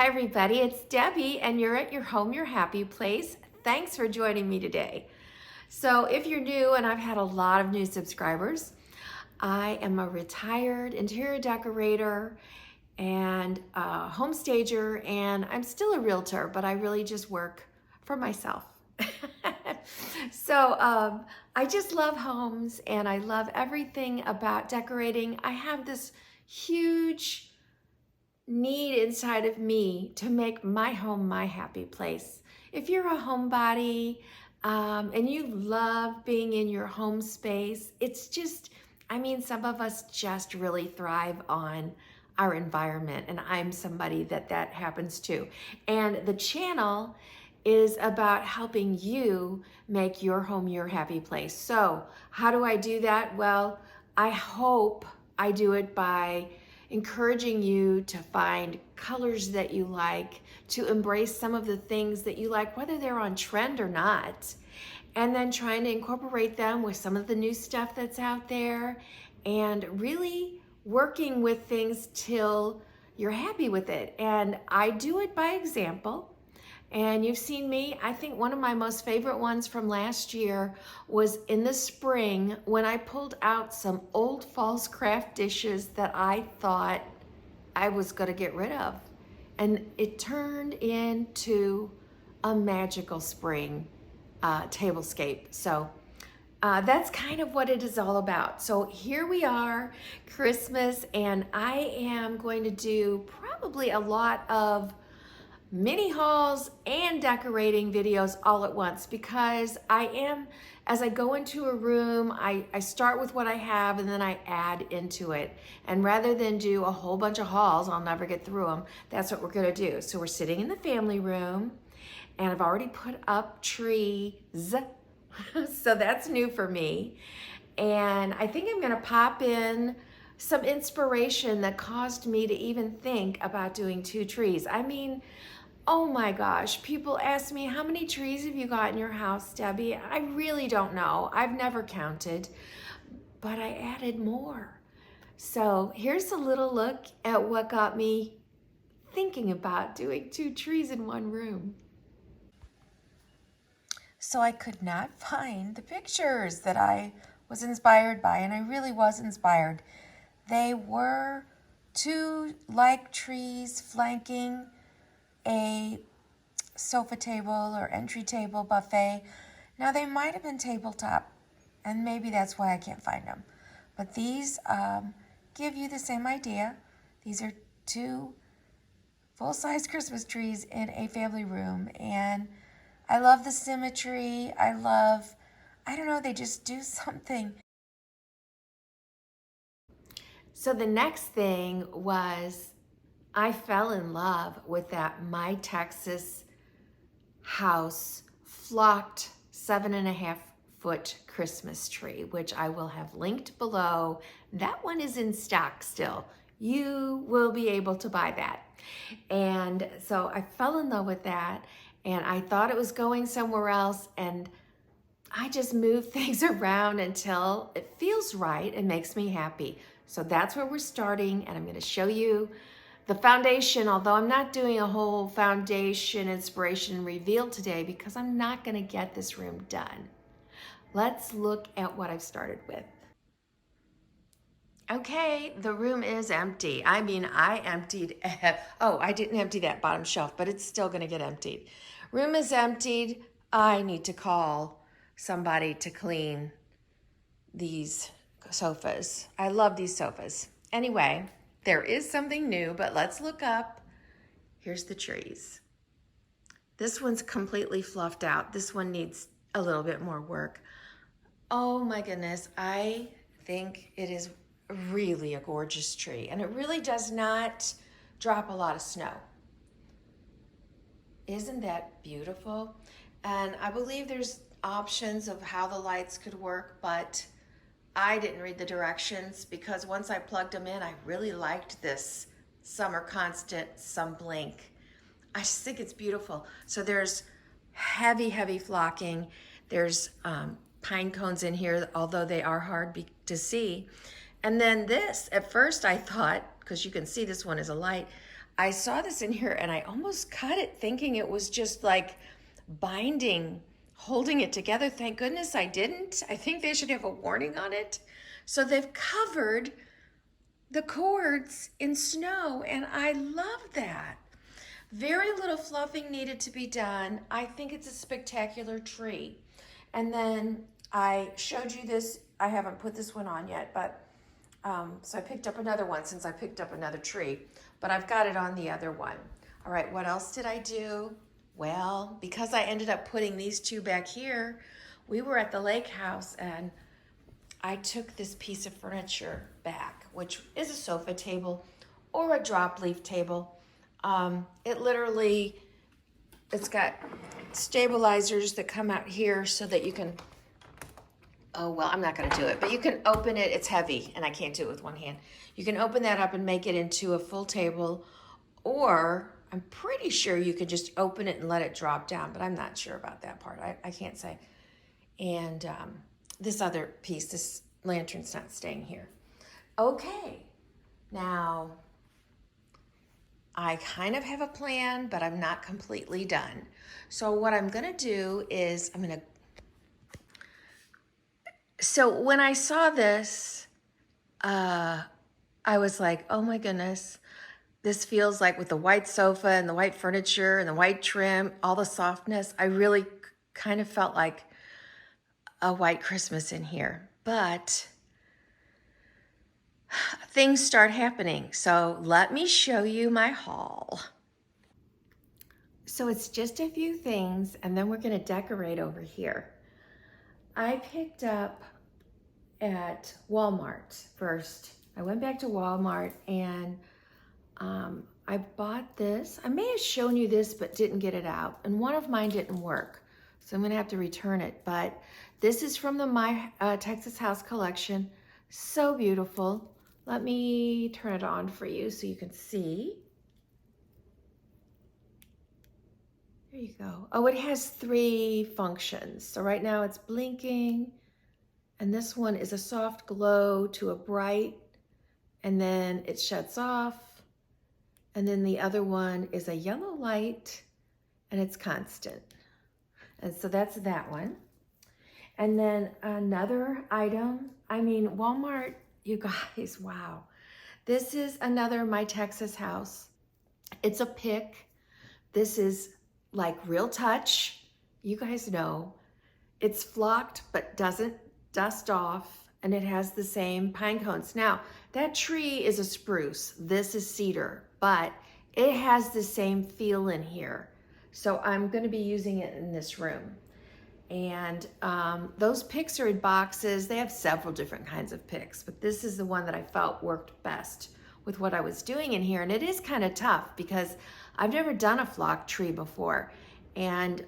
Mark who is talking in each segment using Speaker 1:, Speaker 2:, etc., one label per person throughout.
Speaker 1: Hi everybody, it's Debbie and you're at your home, your happy place. Thanks for joining me today. So if you're new, and I've had a lot of new subscribers, I am a retired interior decorator and a home stager, and I'm still a realtor, but I really just work for myself. So I just love homes and I love everything about decorating. I have this huge need inside of me to make my home my happy place. If you're a homebody and you love being in your home space, it's just, some of us just really thrive on our environment, and I'm somebody that happens to. And the channel is about helping you make your home your happy place. So how do I do that? Well, I hope I do it by encouraging you to find colors that you like, to embrace some of the things that you like, whether they're on trend or not, and then trying to incorporate them with some of the new stuff that's out there, and really working with things till you're happy with it. And I do it by example. And you've seen me, I think one of my most favorite ones from last year was in the spring when I pulled out some old false craft dishes that I thought I was gonna get rid of. And it turned into a magical spring tablescape. So that's kind of what it is all about. So here we are, Christmas, and I am going to do probably a lot of mini hauls and decorating videos all at once, because as I go into a room, I start with what I have and then I add into it. And rather than do a whole bunch of hauls, I'll never get through them, that's what we're gonna do. So we're sitting in the family room and I've already put up trees. So that's new for me. And I think I'm gonna pop in some inspiration that caused me to even think about doing 2 trees. Oh my gosh, people ask me, how many trees have you got in your house, Debbie? I really don't know. I've never counted, but I added more. So here's a little look at what got me thinking about doing 2 trees in one room. So I could not find the pictures that I was inspired by, and I really was inspired. They were 2 like trees flanking a sofa table or entry table buffet. Now they might have been tabletop, and maybe that's why I can't find them. But these give you the same idea. These are 2 full-size Christmas trees in a family room, and I love the symmetry. I don't know, they just do something. So the next thing was I fell in love with that My Texas House flocked 7.5-foot Christmas tree, which I will have linked below. That one is in stock still. You will be able to buy that. And so I fell in love with that, and I thought it was going somewhere else, and I just move things around until it feels right and makes me happy. So that's where we're starting, and I'm going to show you the foundation, although I'm not doing a whole foundation inspiration reveal today because I'm not going to get this room done. Let's look at what I've started with. Okay, the room is empty. I emptied, I didn't empty that bottom shelf, but it's still going to get emptied. Room is emptied. I need to call somebody to clean these sofas. I love these sofas. Anyway, there is something new, but let's look up. Here's the trees. This one's completely fluffed out. This one needs a little bit more work. Oh my goodness, I think it is really a gorgeous tree, and it really does not drop a lot of snow. Isn't that beautiful? And I believe there's options of how the lights could work, but I didn't read the directions because once I plugged them in, I really liked this summer constant, some blink. I just think it's beautiful. So there's heavy, heavy flocking. There's pine cones in here, although they are hard to see. And then this, at first I thought, because you can see this one is a light, I saw this in here and I almost cut it thinking it was just like binding, holding it together. Thank goodness I didn't. I think they should have a warning on it. So they've covered the cords in snow, and I love that. Very little fluffing needed to be done. I think it's a spectacular tree. And then I showed you this. I haven't put this one on yet, but so I picked up another one since I picked up another tree, but I've got it on the other one. All right, what else did I do? Well, because I ended up putting these two back here, we were at the lake house and I took this piece of furniture back, which is a sofa table or a drop leaf table. It's got stabilizers that come out here so that you can, oh, well, I'm not going to do it, but you can open it. It's heavy and I can't do it with one hand. You can open that up and make it into a full table, or I'm pretty sure you could just open it and let it drop down, but I'm not sure about that part. I can't say. And this other piece, this lantern's not staying here. Okay, now I kind of have a plan, but I'm not completely done. So what I'm gonna do is so when I saw this, I was like, oh my goodness, this feels like with the white sofa and the white furniture and the white trim, all the softness, I really kind of felt like a white Christmas in here. But things start happening. So let me show you my haul. So it's just a few things and then we're gonna decorate over here. I picked up at Walmart first. I went back to Walmart and I bought this. I may have shown you this, but didn't get it out. And one of mine didn't work. So I'm gonna have to return it. But this is from the My Texas House collection. So beautiful. Let me turn it on for you so you can see. There you go. Oh, it has 3 functions. So right now it's blinking, and this one is a soft glow to a bright, and then it shuts off. And then the other one is a yellow light, and it's constant. And so that's that one. And then another item, I mean, Walmart, you guys, wow. This is another My Texas House. It's a pick. This is like real touch. You guys know. It's flocked but doesn't dust off, and it has the same pine cones. Now, that tree is a spruce. This is cedar, but it has the same feel in here. So I'm gonna be using it in this room. And those picks are in boxes. They have several different kinds of picks, but this is the one that I felt worked best with what I was doing in here. And it is kind of tough because I've never done a flock tree before, and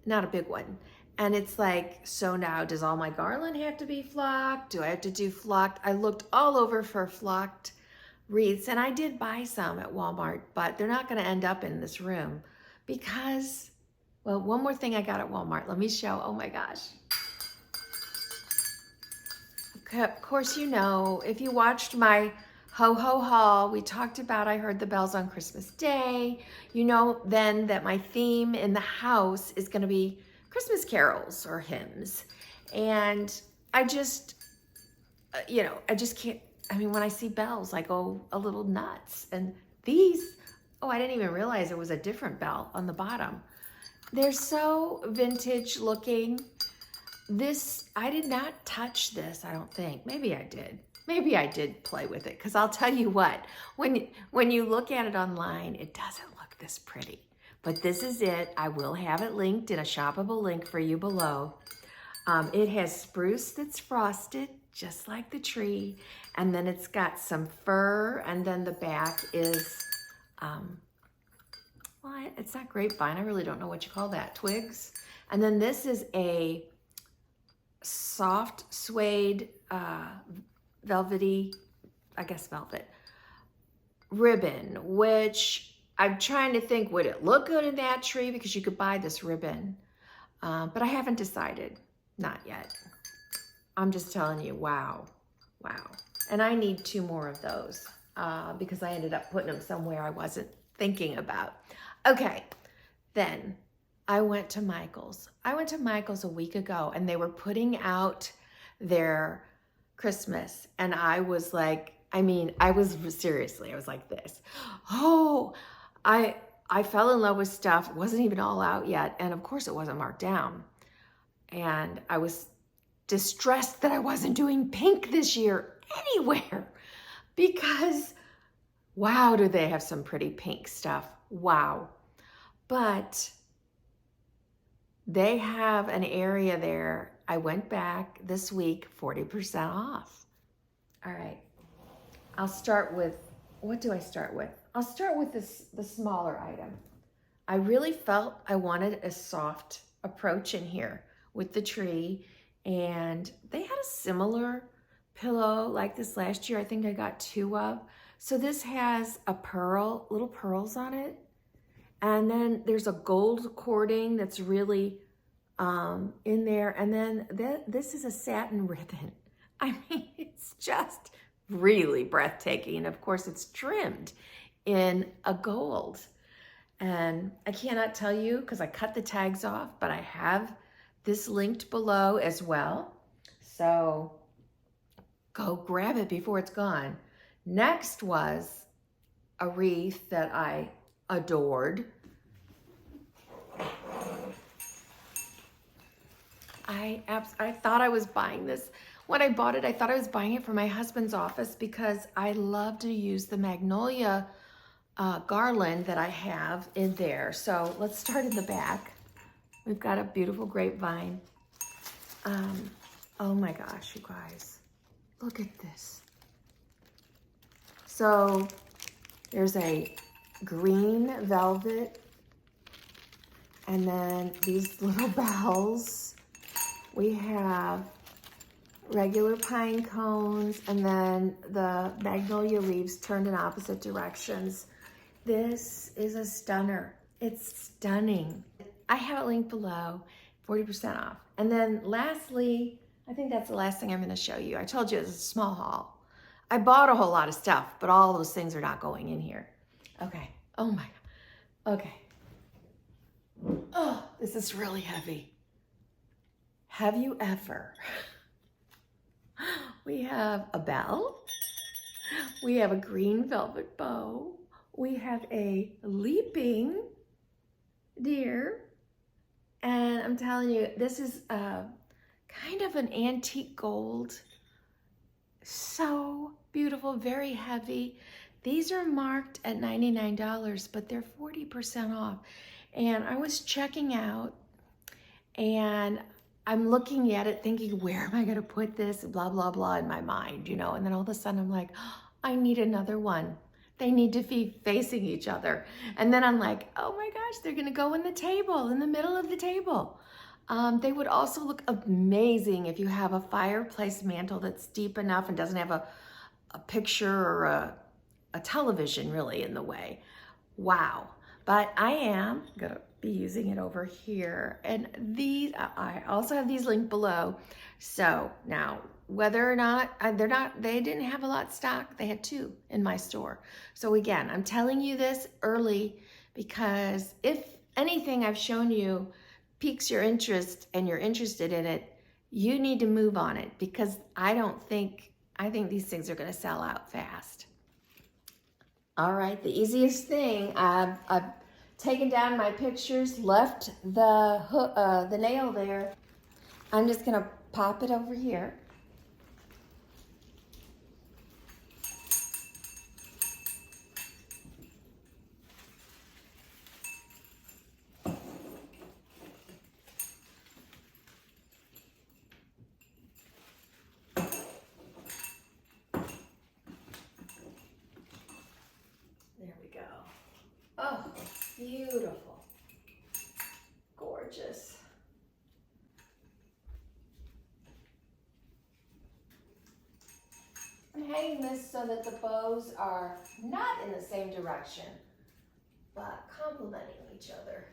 Speaker 1: not a big one. And it's like, so now does all my garland have to be flocked? Do I have to do flocked? I looked all over for flocked wreaths, and I did buy some at Walmart, but they're not gonna end up in this room because, well, one more thing I got at Walmart. Let me show, oh my gosh. Of course, you know, if you watched my ho-ho haul, we talked about I heard the bells on Christmas Day. You know then that my theme in the house is gonna be Christmas carols or hymns. And I just, you know, I just can't, I mean, when I see bells, I go a little nuts. And these, oh, I didn't even realize there was a different bell on the bottom. They're so vintage looking. This, I did not touch this, I don't think. Maybe I did. Maybe I did play with it, because I'll tell you what, when you look at it online, it doesn't look this pretty. But this is it. I will have it linked in a shoppable link for you below. It has spruce that's frosted, just like the tree. And then it's got some fir, and then the back is, well, it's not grapevine. I really don't know what you call that, twigs. And then this is a soft suede, velvety, I guess velvet, ribbon, which I'm trying to think, would it look good in that tree? Because you could buy this ribbon, but I haven't decided, not yet. I'm just telling you, wow, wow. And I need 2 more of those. because I ended up putting them somewhere I wasn't thinking about. Okay, then I went to Michael's. I went to Michael's a week ago and they were putting out their Christmas. And I was like, I was like this. Oh, I fell in love with stuff. It wasn't even all out yet. And of course it wasn't marked down. And I was distressed that I wasn't doing pink this year anywhere because wow, do they have some pretty pink stuff. Wow. But they have an area there. I went back this week, 40% off. All right. I'll start with, what do I start with? I'll start with the smaller item. I really felt I wanted a soft approach in here with the tree, and they had a similar pillow like this last year. I think I got 2 of. So this has a pearl, little pearls on it. And then there's a gold cording that's really in there. And then this is a satin ribbon. I mean, it's just really breathtaking. And of course it's trimmed in a gold. And I cannot tell you because I cut the tags off, but I have this linked below as well. So go grab it before it's gone. Next was a wreath that I adored. I thought I was buying this. When I bought it, I thought I was buying it for my husband's office because I love to use the Magnolia garland that I have in there. So let's start in the back. We've got a beautiful grapevine. Oh my gosh, you guys, look at this. So there's a green velvet and then these little bells. We have regular pine cones and then the magnolia leaves turned in opposite directions. This is a stunner. It's stunning. I have it linked below, 40% off. And then lastly, I think that's the last thing I'm gonna show you. I told you it was a small haul. I bought a whole lot of stuff, but all those things are not going in here. Okay, oh my God, okay. Oh, this is really heavy. Have you ever? We have a bell. We have a green velvet bow. We have a leaping deer. And I'm telling you, this is kind of an antique gold. So beautiful, very heavy. These are marked at $99, but they're 40% off. And I was checking out and I'm looking at it thinking, where am I gonna put this? Blah, blah, blah in my mind, you know? And then all of a sudden I'm like, oh, I need another one. They need to be facing each other. And then I'm like, oh my gosh, they're gonna go in the table, in the middle of the table. They would also look amazing if you have a fireplace mantle that's deep enough and doesn't have a picture or a television really in the way. Wow. But I am gonna be using it over here. And these, I also have these linked below. So now, whether or not, they didn't have a lot stock. They had 2 in my store. So again, I'm telling you this early because if anything I've shown you piques your interest and you're interested in it, you need to move on it because I think these things are gonna sell out fast. All right, the easiest thing, I've taken down my pictures, left the nail there. I'm just gonna pop it over here. There we go. Oh, beautiful. Gorgeous. I'm hanging this so that the bows are not in the same direction, but complementing each other.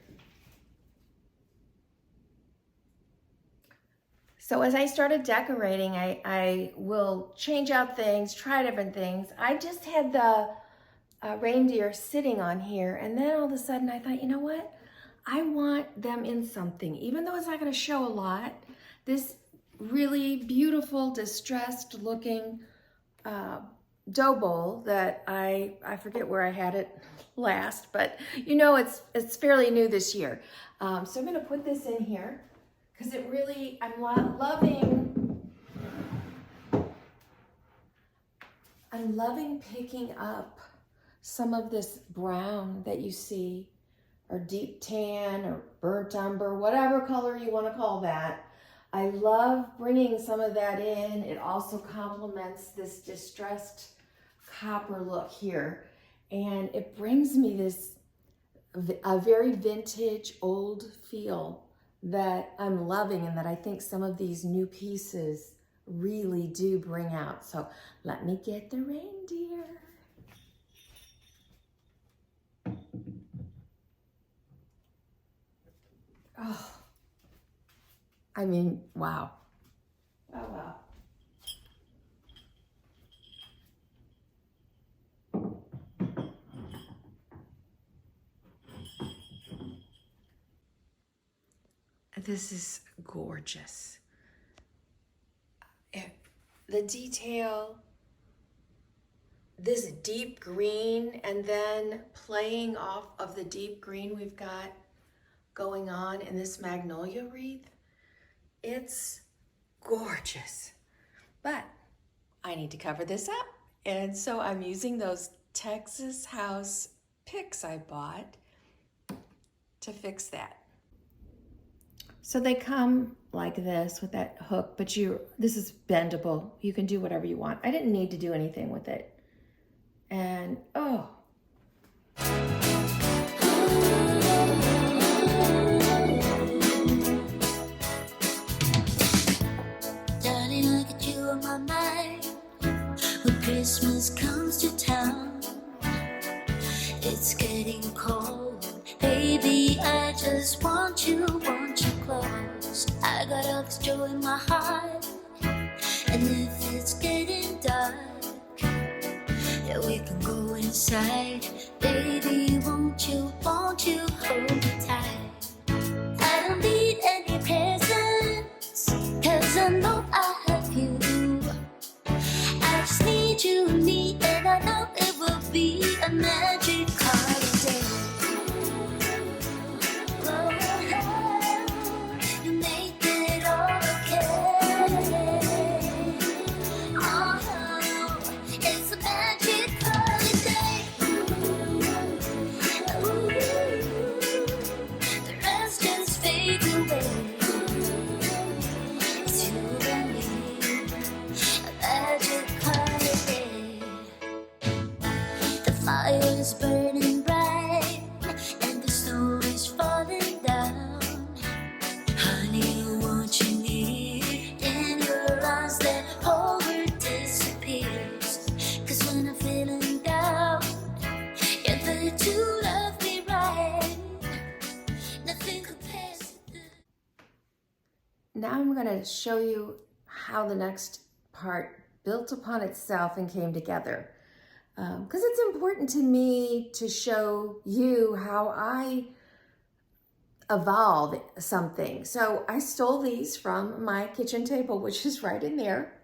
Speaker 1: So as I started decorating, I will change out things, try different things. I just had the reindeer sitting on here, and then all of a sudden I thought, you know what? I want them in something, even though it's not going to show a lot. This really beautiful, distressed looking dough bowl that I forget where I had it last, but you know it's fairly new this year. So I'm going to put this in here because it really, I'm loving picking up some of this brown that you see, or deep tan or burnt umber, whatever color you want to call that. I love bringing some of that in. It also complements this distressed copper look here. And it brings me a very vintage old feel that I'm loving, and that I think some of these new pieces really do bring out. So let me get the reindeer. Oh, I mean, wow. Oh, wow. This is gorgeous. The detail, this deep green, and then playing off of the deep green we've got going on in this magnolia wreath. It's gorgeous. But I need to cover this up. And so I'm using those Texas house picks I bought to fix that. So they come like this with that hook, but this is bendable. You can do whatever you want. I didn't need to do anything with it. And oh.
Speaker 2: Darling, I got you on my mind. When Christmas comes to town, it's getting cold. Baby, I just want you close. I got all this joy in my heart. And if it's getting dark, yeah, we can go inside. Baby, won't you hold me tight? I don't need any presents, 'cause I know I have you. I just need you and me, and I know it will be a magic holiday. Oh, you make it all okay. Oh, it's a magic holiday. Ooh, the rest just fades away. It's you and me, a magic holiday. The fire is burning bright, and the snow is falling down. Honey, what you need in your eyes, that horror disappears. 'Cause when I'm feeling down, you're there to love me right. Nothing compares to this.
Speaker 1: Now I'm going to show you how the next part built upon itself and came together. Because it's important to me to show you how I evolve something. So I stole these from my kitchen table, which is right in there.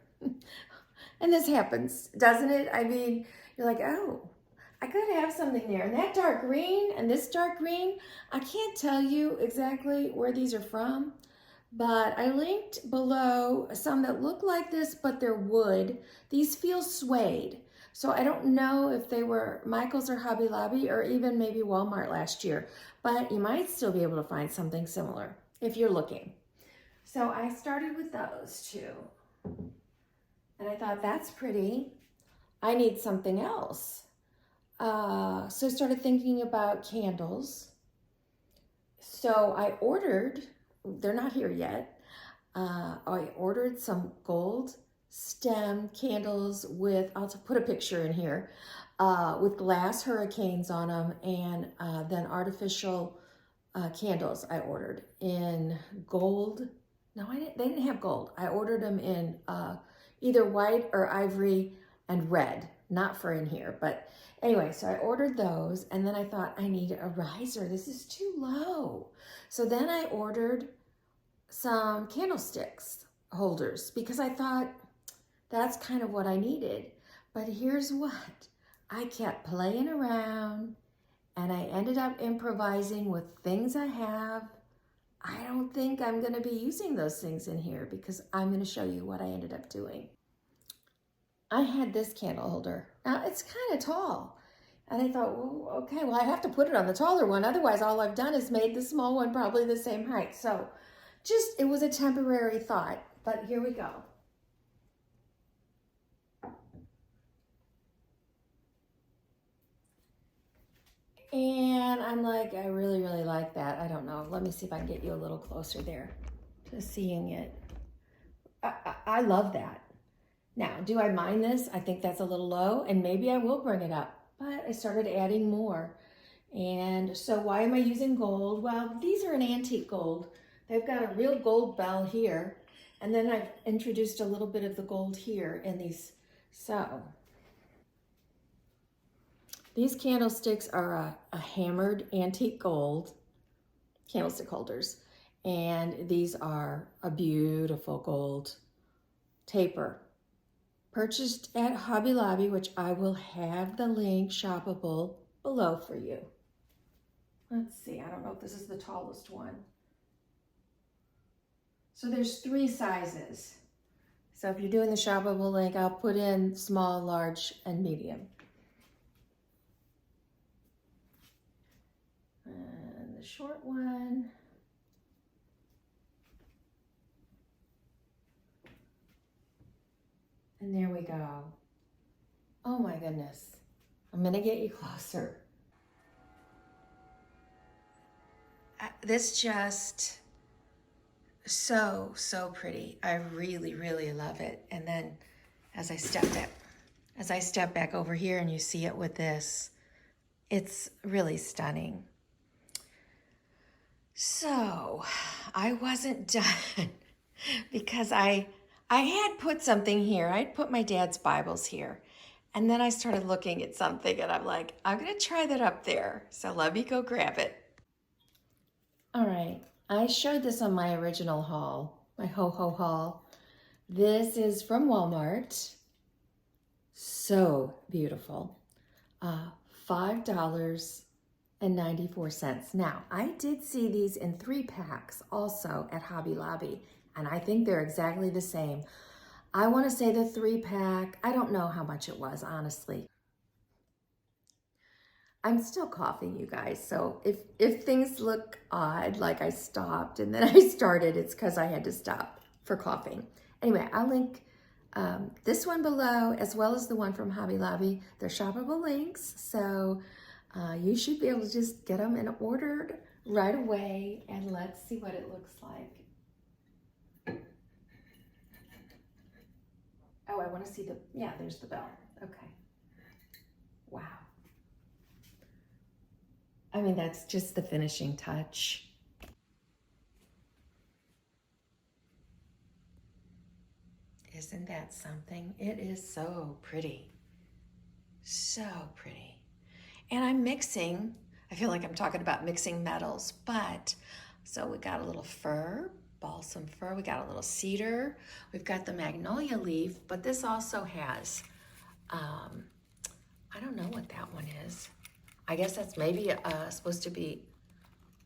Speaker 1: And this happens, doesn't it? I mean, you're like, oh, I could have something there. And that dark green and this dark green, I can't tell you exactly where these are from, but I linked below some that look like this, but they're wood. These feel suede. So I don't know if they were Michael's or Hobby Lobby or even maybe Walmart last year, but you might still be able to find something similar if you're looking. So I started with those two. And I thought, that's pretty. I need something else. So I started thinking about candles. So I ordered, they're not here yet. I ordered some gold stem candles with, I'll put a picture in here, with glass hurricanes on them, and then artificial candles I ordered in gold No, they didn't have gold. I ordered them in either white or ivory and red, not for in here. But anyway, so I ordered those, and then I thought I need a riser. This is too low. So then I ordered some candlesticks holders because I thought that's kind of what I needed. But here's what. I kept playing around and I ended up improvising with things I have. I don't think I'm going to be using those things in here because I'm going to show you what I ended up doing. I had this candle holder. Now it's kind of tall. And I thought, well, okay, well, I have to put it on the taller one. Otherwise, all I've done is made the small one probably the same height. So it was a temporary thought, but here we go. And I'm like, I really, really like that. I don't know. Let me see if I can get you a little closer there to seeing it. I love that. Now, do I mind this? I think that's a little low, and maybe I will bring it up. But I started adding more. And so why am I using gold? Well, these are an antique gold. They've got a real gold bell here. And then I've introduced a little bit of the gold here in these. So these candlesticks are a hammered antique gold candlestick holders. And these are a beautiful gold taper. Purchased at Hobby Lobby, which I will have the link shoppable below for you. Let's see, I don't know if this is the tallest one. So there's 3 sizes. So if you're doing the shoppable link, I'll put in small, large, and medium. And the short one. And there we go. Oh my goodness. I'm gonna get you closer. This just so pretty. I really, really love it. And then as I step back over here and you see it with this, it's really stunning. So I wasn't done because I had put something here. I'd put my dad's Bibles here. And then I started looking at something and I'm like, I'm gonna try that up there. So let me go grab it. All right, I showed this on my original haul, my ho-ho haul. This is from Walmart. So beautiful. $5.94. Now, I did see these in 3 packs also at Hobby Lobby, and I think they're exactly the same. I want to say the 3-pack, I don't know how much it was, honestly. I'm still coughing, you guys, so if things look odd, like I stopped and then I started, it's because I had to stop for coughing. Anyway, I'll link this one below as well as the one from Hobby Lobby. They're shoppable links, so you should be able to just get them and ordered right away, and let's see what it looks like. Oh, I want to see yeah, there's the bell. Okay. Wow. I mean, that's just the finishing touch. Isn't that something? It is so pretty. So pretty. And I'm mixing, I feel like I'm talking about mixing metals, but so we got a little fir, balsam fir, we got a little cedar, we've got the magnolia leaf, but this also has, I don't know what that one is. I guess that's maybe supposed to be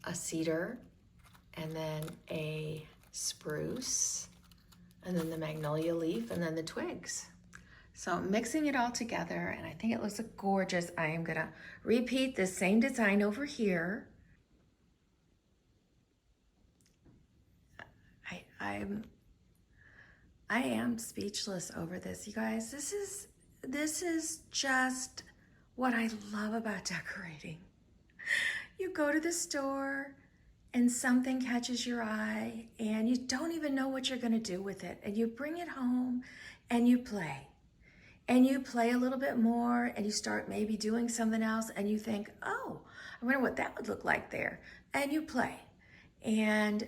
Speaker 1: a cedar, and then a spruce, and then the magnolia leaf, and then the twigs. So I'm mixing it all together, and I think it looks gorgeous. I am gonna repeat the same design over here. I am speechless over this, you guys. This is just what I love about decorating. You go to the store and something catches your eye and you don't even know what you're gonna do with it, and you bring it home and you play. And you play a little bit more and you start maybe doing something else and you think, oh, I wonder what that would look like there. And you play. And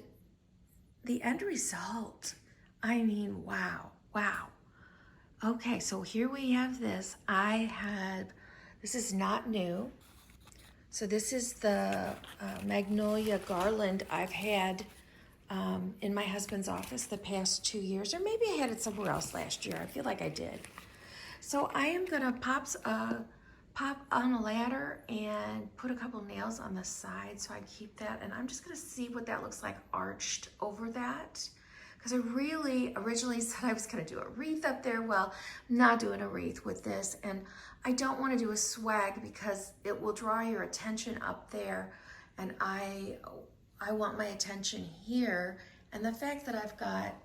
Speaker 1: the end result, I mean, wow, wow. Okay, so here we have this. This is not new. So this is the Magnolia garland I've had in my husband's office the past 2 years, or maybe I had it somewhere else last year. I feel like I did. So I am gonna pop on a ladder and put a couple nails on the side so I keep that. And I'm just gonna see what that looks like arched over that. Because I really originally said I was gonna do a wreath up there. Well, I'm not doing a wreath with this. And I don't wanna do a swag because it will draw your attention up there. And I want my attention here. And the fact that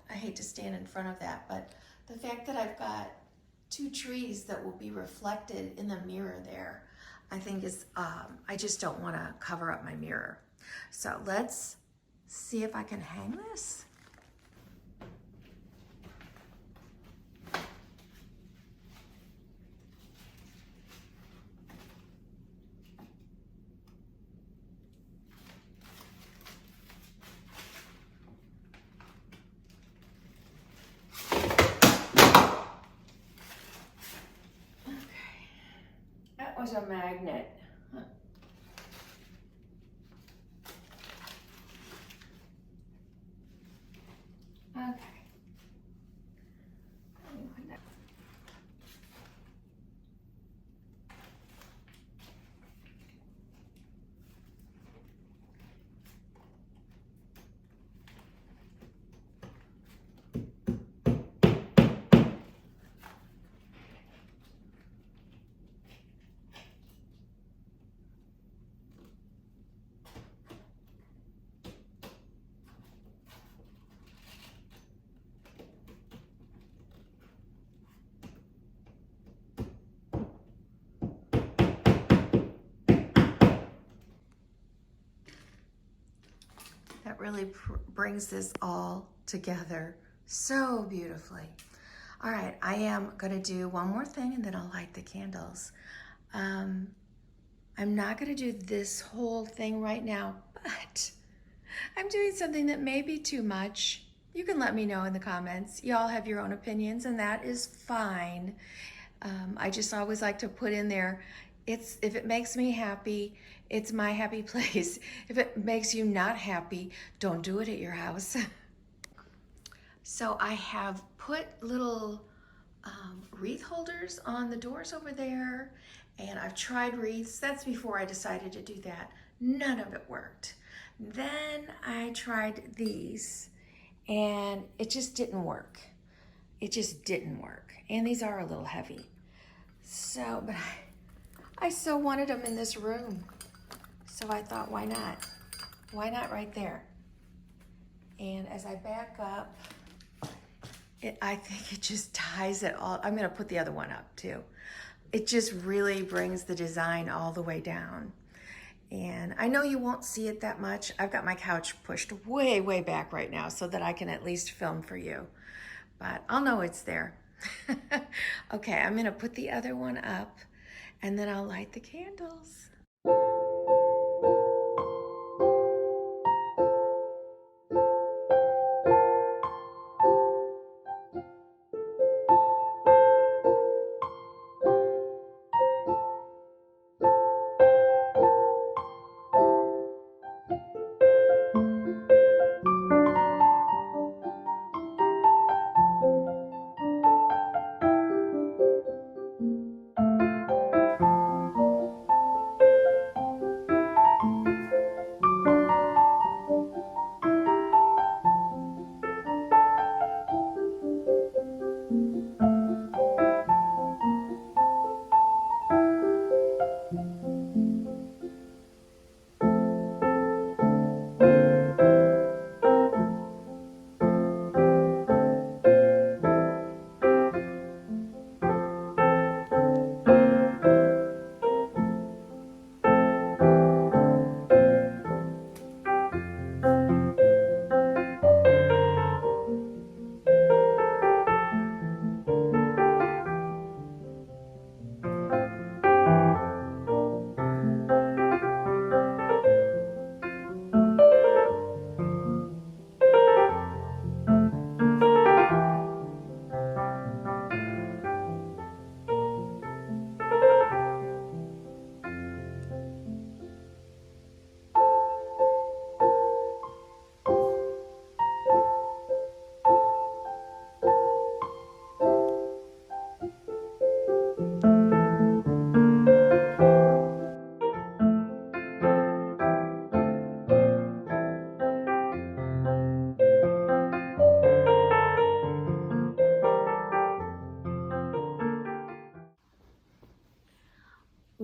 Speaker 1: I hate to stand in front of that, but the fact that I've got 2 trees that will be reflected in the mirror there, I think is, I just don't want to cover up my mirror. So let's see if I can hang this. That was a magnet. Okay. Let me put that. That really brings this all together so beautifully. All right, I am gonna do one more thing and then I'll light the candles. I'm not gonna do this whole thing right now, but I'm doing something that may be too much. You can let me know in the comments. Y'all have your own opinions and that is fine. I just always like to put in there, if it makes me happy, it's my happy place. If it makes you not happy, don't do it at your house. So I have put little wreath holders on the doors over there, and I've tried wreaths. That's before I decided to do that. None of it worked. Then I tried these, and it just didn't work. It just didn't work. And these are a little heavy. So, but I so wanted them in this room. So I thought, why not? Why not right there? And as I back up, I think it just ties it all. I'm gonna put the other one up too. It just really brings the design all the way down. And I know you won't see it that much. I've got my couch pushed way, way back right now so that I can at least film for you. But I'll know it's there. Okay, I'm gonna put the other one up and then I'll light the candles.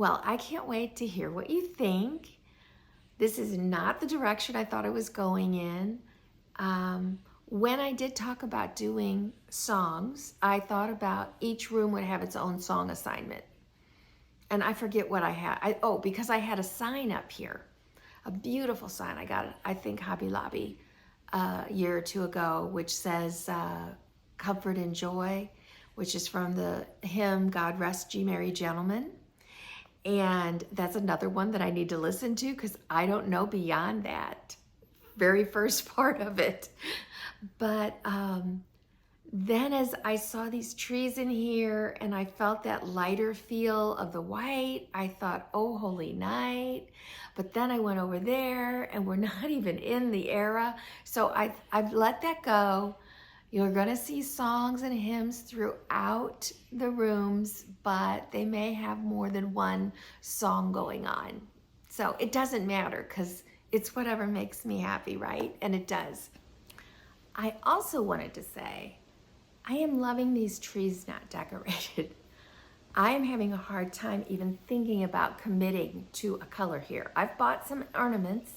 Speaker 1: Well, I can't wait to hear what you think. This is not the direction I thought I was going in. When I did talk about doing songs, I thought about each room would have its own song assignment. And I forget what I had. Because I had a sign up here, a beautiful sign. I got it, I think, Hobby Lobby a year or two ago, which says Comfort and Joy, which is from the hymn, God Rest Ye Merry Gentlemen. And that's another one that I need to listen to because I don't know beyond that very first part of it. But then as I saw these trees in here and I felt that lighter feel of the white, I thought, oh, holy night. But then I went over there and we're not even in the era. So I've let that go. You're gonna see songs and hymns throughout the rooms, but they may have more than one song going on. So it doesn't matter because it's whatever makes me happy, right? And it does. I also wanted to say, I am loving these trees not decorated. I am having a hard time even thinking about committing to a color here. I've bought some ornaments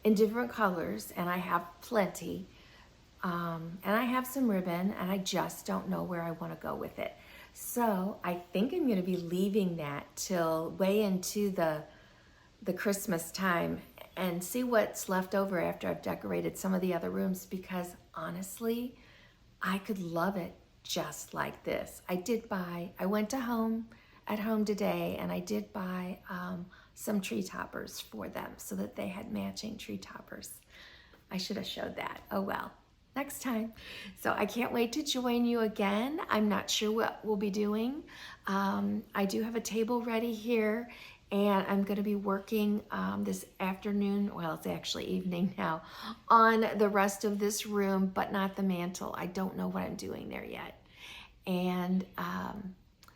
Speaker 1: in different colors and I have plenty. And I have some ribbon and I just don't know where I want to go with it. So I think I'm going to be leaving that till way into the Christmas time and see what's left over after I've decorated some of the other rooms, because honestly, I could love it just like this. I went to Home today and I did buy some tree toppers for them so that they had matching tree toppers. I should have showed that. Oh well, next time. So I can't wait to join you again. I'm not sure what we'll be doing. I do have a table ready here and I'm going to be working this afternoon, well, it's actually evening now, on the rest of this room, but not the mantle. I don't know what I'm doing there yet. And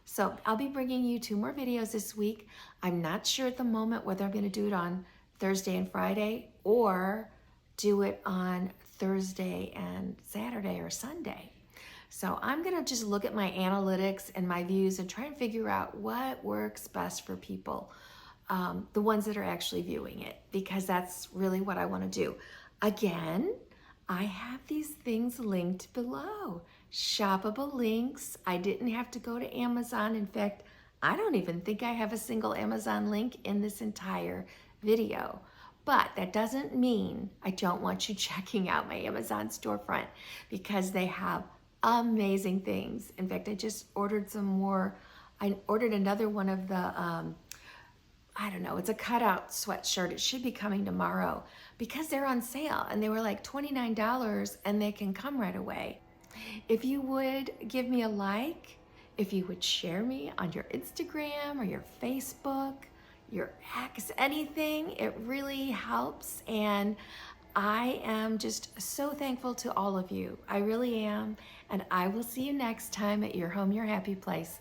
Speaker 1: so I'll be bringing you 2 more videos this week. I'm not sure at the moment whether I'm going to do it on Thursday and Friday or do it on Thursday and Saturday or Sunday. So I'm going to just look at my analytics and my views and try and figure out what works best for people, the ones that are actually viewing it, because that's really what I want to do. Again, I have these things linked below, shoppable links. I didn't have to go to Amazon. In fact, I don't even think I have a single Amazon link in this entire video. But that doesn't mean I don't want you checking out my Amazon storefront, because they have amazing things. In fact, I just ordered some more. I ordered another one of the, I don't know, it's a cutout sweatshirt. It should be coming tomorrow because they're on sale and they were like $29 and they can come right away. If you would give me a like, if you would share me on your Instagram or your Facebook, your X, anything, it really helps. And I am just so thankful to all of you. I really am. And I will see you next time at your home, your happy place.